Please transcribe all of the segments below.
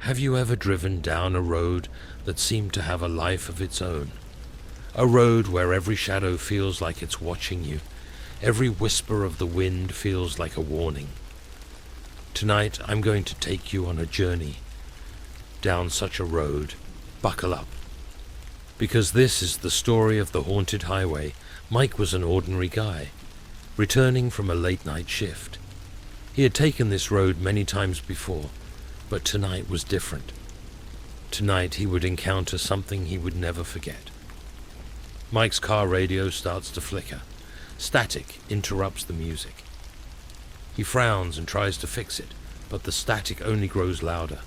Have you ever driven down a road that seemed to have a life of its own? A road where every shadow feels like it's watching you, every whisper of the wind feels like a warning. Tonight I'm going to take you on a journey down such a road. Buckle up. Because this is the story of the haunted highway. Mike was an ordinary guy, returning from a late-night shift. He had taken this road many times before, but tonight was different. Tonight he would encounter something he would never forget. Mike's car radio starts to flicker. Static interrupts the music. He frowns and tries to fix it, but the static only grows louder.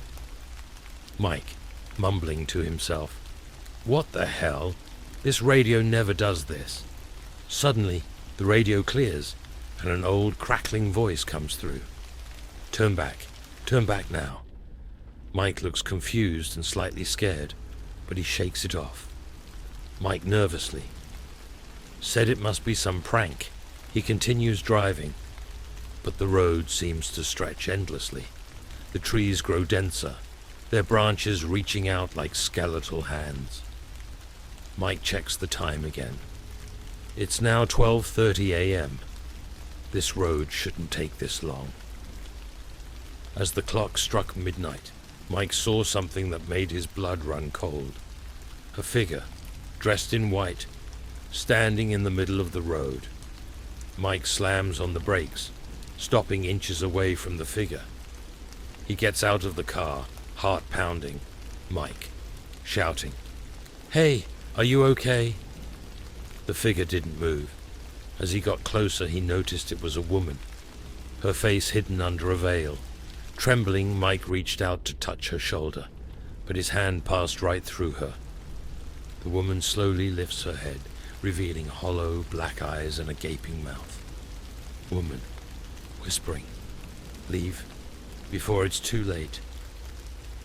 Mike, mumbling to himself, "What the hell? This radio never does this." Suddenly, the radio clears, and an old crackling voice comes through. Turn back now." Mike looks confused and slightly scared, but he shakes it off. Mike nervously said it must be some prank. He continues driving, but the road seems to stretch endlessly. The trees grow denser, their branches reaching out like skeletal hands. Mike checks the time again. It's now 12:30 a.m. This road shouldn't take this long. As the clock struck midnight, Mike saw something that made his blood run cold. A figure, dressed in white, standing in the middle of the road. Mike slams on the brakes, stopping inches away from the figure. He gets out of the car, heart pounding. Mike, shouting, "Hey, are you okay?" The figure didn't move. As he got closer, he noticed it was a woman, her face hidden under a veil. Trembling, Mike reached out to touch her shoulder, but his hand passed right through her. The woman slowly lifts her head, revealing hollow black eyes and a gaping mouth. Woman, whispering, "Leave, before it's too late."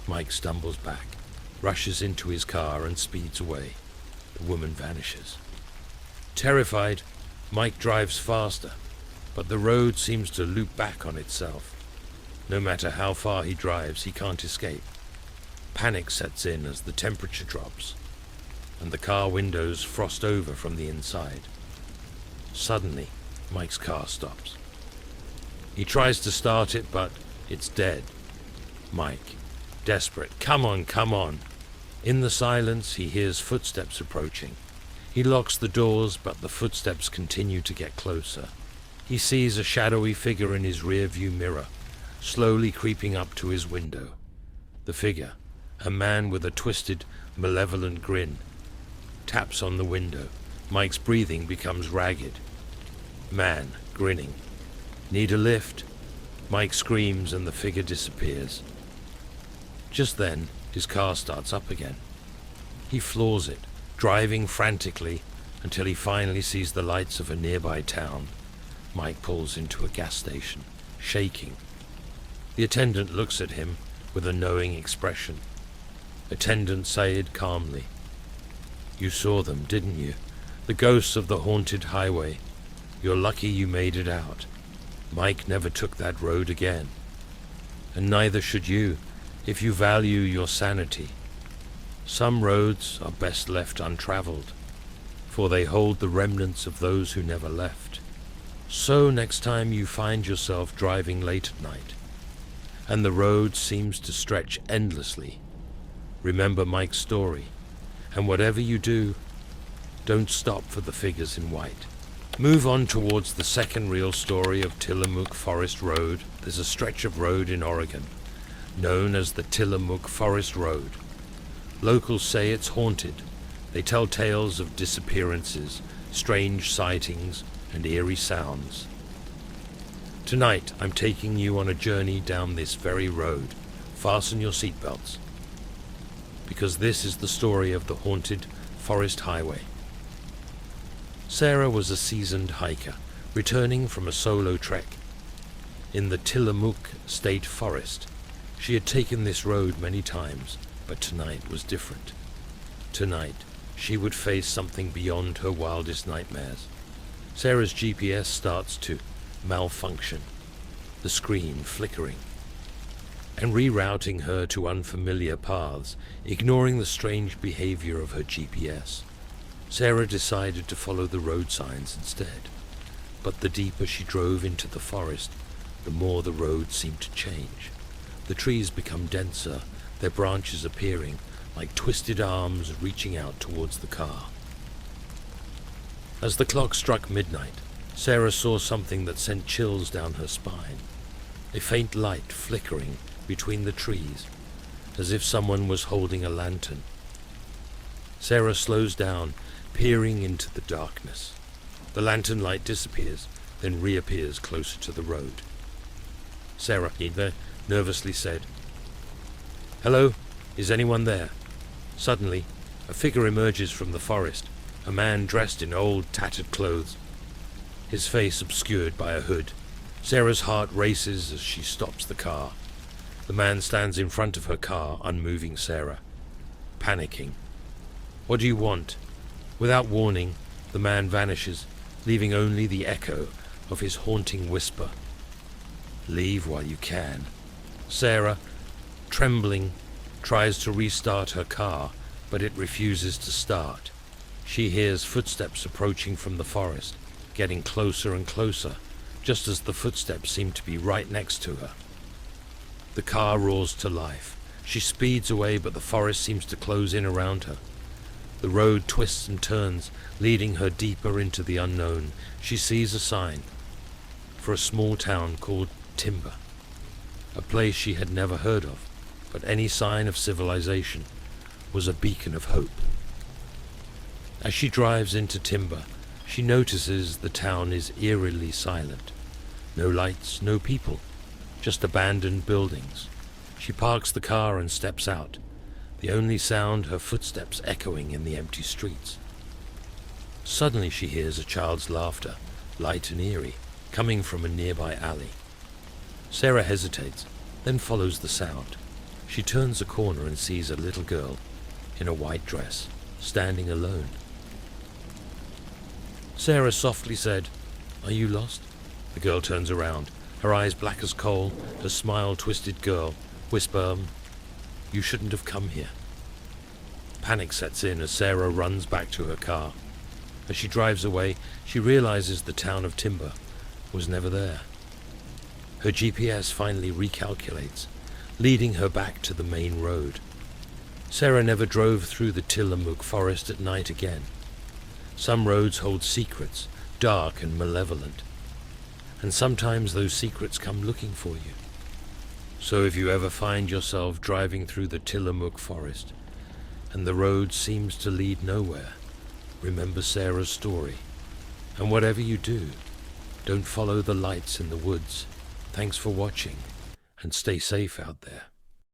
Mike stumbles back, rushes into his car and speeds away. The woman vanishes. Terrified, Mike drives faster, but the road seems to loop back on itself. No matter how far he drives, he can't escape. Panic sets in as the temperature drops, and the car windows frost over from the inside. Suddenly, Mike's car stops. He tries to start it, but it's dead. Mike, desperate, come on. In the silence, he hears footsteps approaching. He locks the doors, but the footsteps continue to get closer. He sees a shadowy figure in his rear-view mirror, slowly creeping up to his window. The figure, a man with a twisted, malevolent grin, taps on the window. Mike's breathing becomes ragged. Man, grinning. "Need a lift?" Mike screams and the figure disappears. Just then, his car starts up again. He floors it, driving frantically until he finally sees the lights of a nearby town. Mike pulls into a gas station, shaking. The attendant looks at him with a knowing expression. Attendant said calmly, "You saw them, didn't you? The ghosts of the haunted highway. You're lucky you made it out. Mike never took that road again. And neither should you, if you value your sanity. Some roads are best left untraveled, for they hold the remnants of those who never left. So next time you find yourself driving late at night, and the road seems to stretch endlessly, remember Mike's story, and whatever you do, don't stop for the figures in white." Move on towards the second real story of Tillamook Forest Road. There's a stretch of road in Oregon, known as the Tillamook Forest Road. Locals say it's haunted. They tell tales of disappearances, strange sightings, and eerie sounds. Tonight, I'm taking you on a journey down this very road. Fasten your seatbelts, because this is the story of the haunted forest highway. Sarah was a seasoned hiker, returning from a solo trek in the Tillamook State Forest. She had taken this road many times, but tonight was different. Tonight, she would face something beyond her wildest nightmares. Sarah's GPS starts to malfunction, the screen flickering. and rerouting her to unfamiliar paths, ignoring the strange behavior of her GPS. Sarah decided to follow the road signs instead, but the deeper she drove into the forest, the more the road seemed to change. The trees become denser, their branches appearing like twisted arms reaching out towards the car. As the clock struck midnight, Sarah saw something that sent chills down her spine. A faint light flickering between the trees, as if someone was holding a lantern. Sarah slows down, peering into the darkness. The lantern light disappears, then reappears closer to the road. Sarah nervously said, "Hello, is anyone there?" Suddenly, a figure emerges from the forest, a man dressed in old, tattered clothes, his face obscured by a hood. Sarah's heart races as she stops the car. The man stands in front of her car, unmoving Sarah, panicking. "What do you want?" Without warning, the man vanishes, leaving only the echo of his haunting whisper. "Leave while you can." Sarah, trembling, tries to restart her car, but it refuses to start. She hears footsteps approaching from the forest, getting closer and closer, just as the footsteps seem to be right next to her. The car roars to life. She speeds away, but the forest seems to close in around her. The road twists and turns, leading her deeper into the unknown. She sees a sign for a small town called Timber, a place she had never heard of, but any sign of civilization was a beacon of hope. As she drives into Timber, she notices the town is eerily silent. No lights, no people, just abandoned buildings. She parks the car and steps out, the only sound her footsteps echoing in the empty streets. Suddenly she hears a child's laughter, light and eerie, coming from a nearby alley. Sarah hesitates, then follows the sound. She turns a corner and sees a little girl in a white dress, standing alone. Sarah softly said, "Are you lost?" The girl turns around, her eyes black as coal, her smile twisted. Girl whisper, "You shouldn't have come here." Panic sets in as Sarah runs back to her car. As she drives away, she realizes the town of Timber was never there. Her GPS finally recalculates, leading her back to the main road. Sarah never drove through the Tillamook forest at night again. Some roads hold secrets, dark and malevolent, and sometimes those secrets come looking for you. So if you ever find yourself driving through the Tillamook forest, and the road seems to lead nowhere, remember Sarah's story. And whatever you do, don't follow the lights in the woods. Thanks for watching, and stay safe out there.